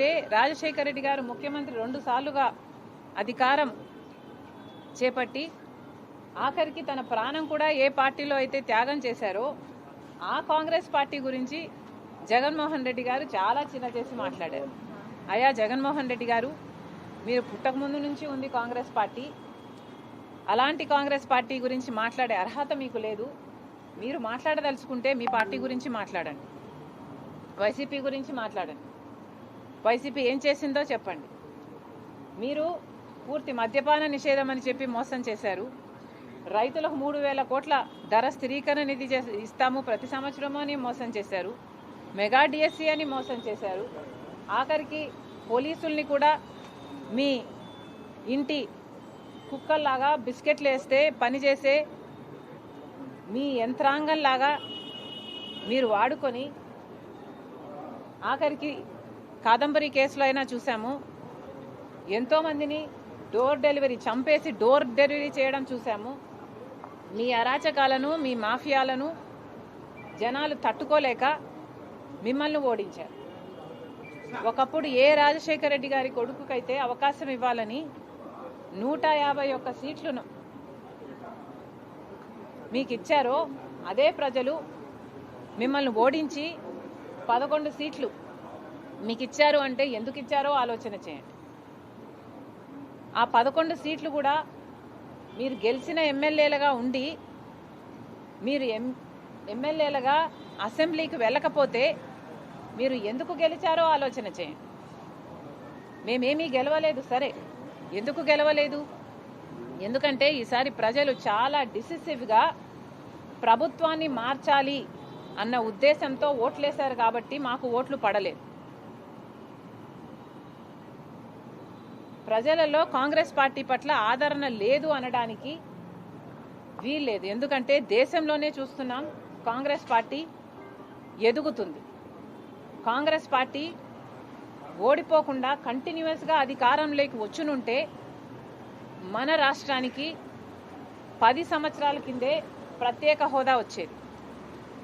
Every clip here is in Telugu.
ఏదైతే రాజశేఖర రెడ్డి గారు ముఖ్యమంత్రి 2 సార్లుగా అధికారం చేపట్టి ఆఖరికి తన ప్రాణం కూడా ఏ పార్టీలో అయితే త్యాగం చేశారో ఆ కాంగ్రెస్ పార్టీ గురించి జగన్మోహన్ రెడ్డి గారు చాలా చిన్న చేసి మాట్లాడారు. అయ్యా జగన్మోహన్ రెడ్డి గారు, మీరు పుట్టకముందు నుంచి ఉంది కాంగ్రెస్ పార్టీ. అలాంటి కాంగ్రెస్ పార్టీ గురించి మాట్లాడే అర్హత మీకు లేదు. మీరు మాట్లాడదలుచుకుంటే మీ పార్టీ గురించి మాట్లాడండి, వైసీపీ గురించి మాట్లాడండి. వైసీపీ ఏం చేసిందో చెప్పండి. మీరు పూర్తి మద్యపాన నిషేధం అని చెప్పి మోసం చేశారు. రైతులకు 3,000 కోట్ల ధర స్థిరీకరణ నిధి ఇస్తాము ప్రతి సంవత్సరము అని మోసం చేశారు. మెగా డిఎస్సీ అని మోసం చేశారు. ఆఖరికి పోలీసుల్ని కూడా మీ ఇంటి కుక్కల్లాగా బిస్కెట్లు వేస్తే పనిచేసే మీ యంత్రాంగంలాగా మీరు వాడుకొని ఆఖరికి కాదంబరి కేసులో అయినా చూసాము, ఎంతోమందిని డోర్ డెలివరీ చంపేసి డోర్ డెలివరీ చేయడం చూసాము. మీ అరాచకాలను మీ మాఫియాలను జనాలు తట్టుకోలేక మిమ్మల్ని ఓడించారు. ఒకప్పుడు ఏ రాజశేఖర రెడ్డి గారి కొడుకుకైతే అవకాశం ఇవ్వాలని 151 సీట్లను మీకు ఇచ్చారో అదే ప్రజలు మిమ్మల్ని ఓడించి 11 సీట్లు మీకు ఇచ్చారు అంటే ఎందుకు ఇచ్చారో ఆలోచన చేయండి. ఆ 11 సీట్లు కూడా మీరు గెలిచిన ఎమ్మెల్యేలుగా ఉండి మీరు ఎమ్మెల్యేలుగా అసెంబ్లీకి వెళ్ళకపోతే మీరు ఎందుకు గెలిచారో ఆలోచన చేయండి. మేమేమీ గెలవలేదు, సరే ఎందుకు గెలవలేదు? ఎందుకంటే ఈసారి ప్రజలు చాలా డిసిసివ్గా ప్రభుత్వాన్ని మార్చాలి అన్న ఉద్దేశంతో ఓట్లేశారు కాబట్టి మాకు ఓట్లు పడలేదు. ప్రజలలో కాంగ్రెస్ పార్టీ పట్ల ఆదరణ లేదు అనడానికి వీల్లేదు. ఎందుకంటే దేశంలోనే చూస్తున్నాం, కాంగ్రెస్ పార్టీ ఎదుగుతుంది. కాంగ్రెస్ పార్టీ ఓడిపోకుండా కంటిన్యూస్గా అధికారంలోకి వచ్చునుంటే మన రాష్ట్రానికి 10 సంవత్సరాల కిందే ప్రత్యేక హోదా వచ్చేది.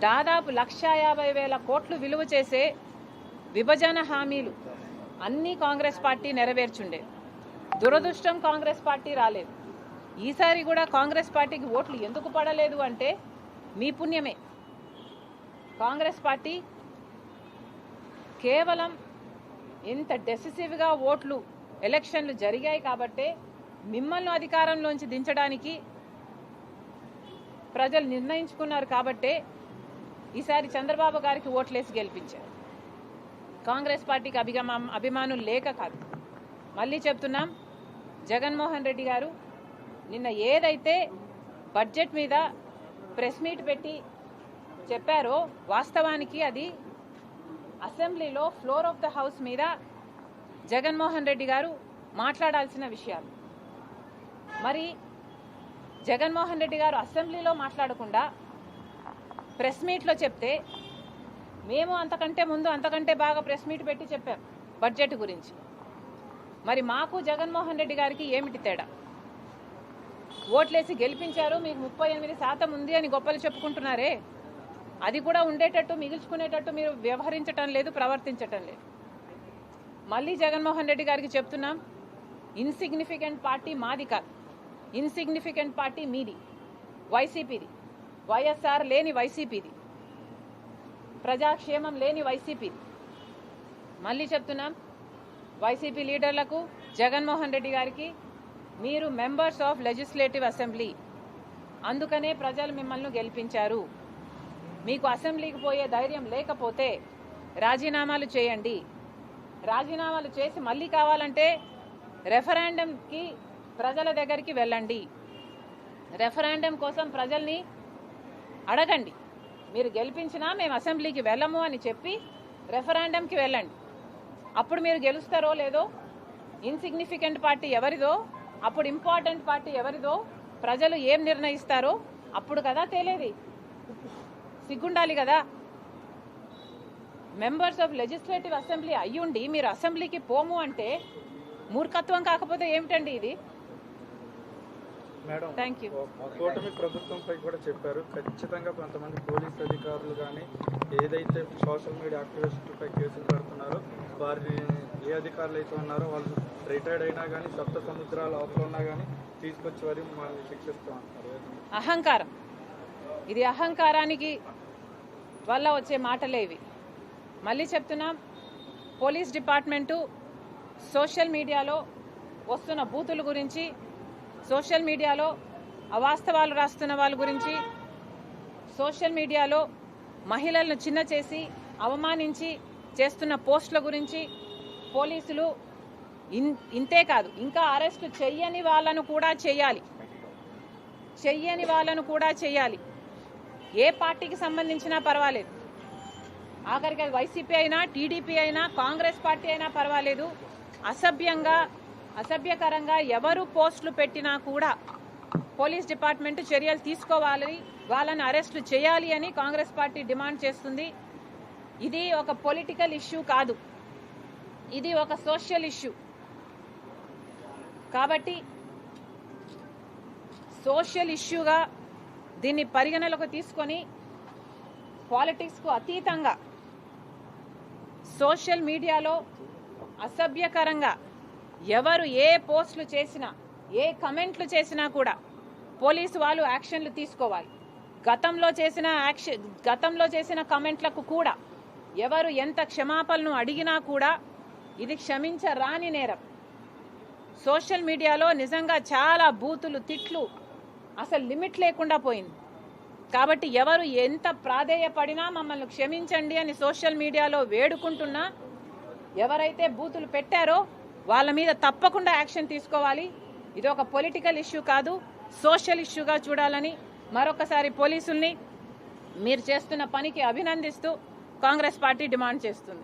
దాదాపు 1,50,000 కోట్లు విలువ చేసే విభజన హామీలు అన్నీ కాంగ్రెస్ పార్టీ నెరవేర్చుండేది. దురదృష్టం కాంగ్రెస్ పార్టీ రాలేదు. ఈసారి కూడా కాంగ్రెస్ పార్టీకి ఓట్లు ఎందుకు పడలేదు అంటే మీ పుణ్యమే. కాంగ్రెస్ పార్టీ కేవలం ఇంత డెసిసివ్గా ఓట్లు ఎలక్షన్లు జరిగాయి కాబట్టే మిమ్మల్ని అధికారంలోంచి దించడానికి ప్రజలు నిర్ణయించుకున్నారు కాబట్టే ఈసారి చంద్రబాబు గారికి ఓట్లేసి గెలిపించారు. కాంగ్రెస్ పార్టీకి అభిమానులు లేక కాదు. మళ్ళీ చెప్తున్నాం, జగన్మోహన్ రెడ్డి గారు నిన్న ఏదైతే బడ్జెట్ మీద ప్రెస్ మీట్ పెట్టి చెప్పారో వాస్తవానికి అది అసెంబ్లీలో ఫ్లోర్ ఆఫ్ ద హౌస్ మీద జగన్మోహన్ రెడ్డి గారు మాట్లాడాల్సిన విషయాలు. మరి జగన్మోహన్ రెడ్డి గారు అసెంబ్లీలో మాట్లాడకుండా ప్రెస్ మీట్లో చెప్తే మేము అంతకంటే ముందు అంతకంటే బాగా ప్రెస్ మీట్ పెట్టి చెప్పాం బడ్జెట్ గురించి. మరి మాకు జగన్మోహన్ రెడ్డి గారికి ఏమిటి తేడా? ఓట్లేసి గెలిపించారు, మీకు 38% ఉంది అని గొప్పలు చెప్పుకుంటున్నారే, అది కూడా ఉండేటట్టు మిగిల్చుకునేటట్టు మీరు వ్యవహరించటం లేదు, ప్రవర్తించటం లేదు. మళ్ళీ జగన్మోహన్ రెడ్డి గారికి చెప్తున్నాం, ఇన్సిగ్నిఫికెంట్ పార్టీ మాది కాదు, ఇన్సిగ్నిఫికెంట్ పార్టీ మీది, వైసీపీది. వైఎస్ఆర్ లేని వైసీపీది, ప్రజాక్షేమం లేని వైసీపీది. మళ్ళీ చెప్తున్నాం, వైసీపీ లీడర్లకు జగన్మోహన్ రెడ్డి గారికి, మీరు మెంబర్స్ ఆఫ్ లెజిస్లేటివ్ అసెంబ్లీ, అందుకనే ప్రజలు మిమ్మల్ని గెలిపించారు. మీకు అసెంబ్లీకి పోయే ధైర్యం లేకపోతే రాజీనామాలు చేయండి. రాజీనామాలు చేసి మళ్ళీ కావాలంటే రెఫరెండంకి ప్రజల దగ్గరికి వెళ్ళండి. రెఫరెండం కోసం ప్రజల్ని అడగండి. మీరు గెలిపించినా మేము అసెంబ్లీకి వెళ్ళము అని చెప్పి రెఫరెండంకి వెళ్ళండి. అప్పుడు మీరు గెలుస్తారో లేదో, ఇన్సిగ్నిఫికెంట్ పార్టీ ఎవరిదో, అప్పుడు ఇంపార్టెంట్ పార్టీ ఎవరిదో, ప్రజలు ఏం నిర్ణయిస్తారో అప్పుడు కదా తేలేది. సిగ్గుండాలి కదా. మెంబర్స్ ఆఫ్ లెజిస్లేటివ్ అసెంబ్లీ అయ్యుండి మీరు అసెంబ్లీకి పోము అంటే మూర్ఖత్వం కాకపోతే ఏమిటండి ఇది? Madam, thank you. కూటమి ప్రభుత్వంపై కూడా చెప్పారు, ఖచ్చితంగా కొంతమంది పోలీస్ అధికారులు కానీ ఏదైతే సోషల్ మీడియా యాక్టివిస్టులపై కేసులు పెడుతున్నారో వారి ఏ అధికారులు అయితే ఉన్నారో వాళ్ళు రిటైర్డ్ అయినా కానీ సప్త సముద్రాల అవతల ఉన్నా కానీ తీసుకొచ్చి వారి మనల్ని శిక్షిస్తూ అంటారు. అహంకారం, ఇది అహంకారానికి వల్ల వచ్చే మాటలే ఇవి. మళ్ళీ చెప్తున్నాం, పోలీస్ డిపార్ట్మెంటు సోషల్ మీడియాలో వస్తున్న బూతుల గురించి, సోషల్ మీడియాలో అవాస్తవాలు రాస్తున్న వాళ్ళ గురించి, సోషల్ మీడియాలో మహిళలను చిన్న చేసి అవమానించి చేస్తున్న పోస్టుల గురించి పోలీసులు ఇంతే కాదు, ఇంకా అరెస్టు చెయ్యని వాళ్ళను కూడా చేయాలి. ఏ పార్టీకి సంబంధించినా పర్వాలేదు, ఆఖరికి అది వైసీపీ అయినా, టీడీపీ అయినా, కాంగ్రెస్ పార్టీ అయినా పర్వాలేదు. అసభ్యకరంగా ఎవరు పోస్టులు పెట్టినా కూడా పోలీస్ డిపార్ట్మెంట్ చర్యలు తీసుకోవాలి, వాళ్ళని అరెస్టు చేయాలి అని కాంగ్రెస్ పార్టీ డిమాండ్ చేస్తుంది. ఇది ఒక పొలిటికల్ ఇష్యూ కాదు, ఇది ఒక సోషల్ ఇష్యూ. కాబట్టి సోషల్ ఇష్యూగా దీన్ని పరిగణలోకి తీసుకొని పాలిటిక్స్కు అతీతంగా సోషల్ మీడియాలో అసభ్యకరంగా ఎవరు ఏ పోస్టులు చేసినా, ఏ కమెంట్లు చేసినా కూడా పోలీసు వాళ్ళు యాక్షన్లు తీసుకోవాలి. గతంలో చేసిన కమెంట్లకు కూడా ఎవరు ఎంత క్షమాపణను అడిగినా కూడా ఇది క్షమించరాని నేరం. సోషల్ మీడియాలో నిజంగా చాలా బూతులు, తిట్లు, అసలు లిమిట్ లేకుండా పోయింది. కాబట్టి ఎవరు ఎంత ప్రాధేయపడినా మమ్మల్ని క్షమించండి అని సోషల్ మీడియాలో వేడుకుంటున్నా, ఎవరైతే బూతులు పెట్టారో వాళ్ళ మీద తప్పకుండా యాక్షన్ తీసుకోవాలి. ఇది ఒక పొలిటికల్ ఇష్యూ కాదు, సోషల్ ఇష్యూగా చూడాలని మరొకసారి పోలీసుల్ని మీరు చేస్తున్న పనికి అభినందిస్తూ కాంగ్రెస్ పార్టీ డిమాండ్ చేస్తుంది.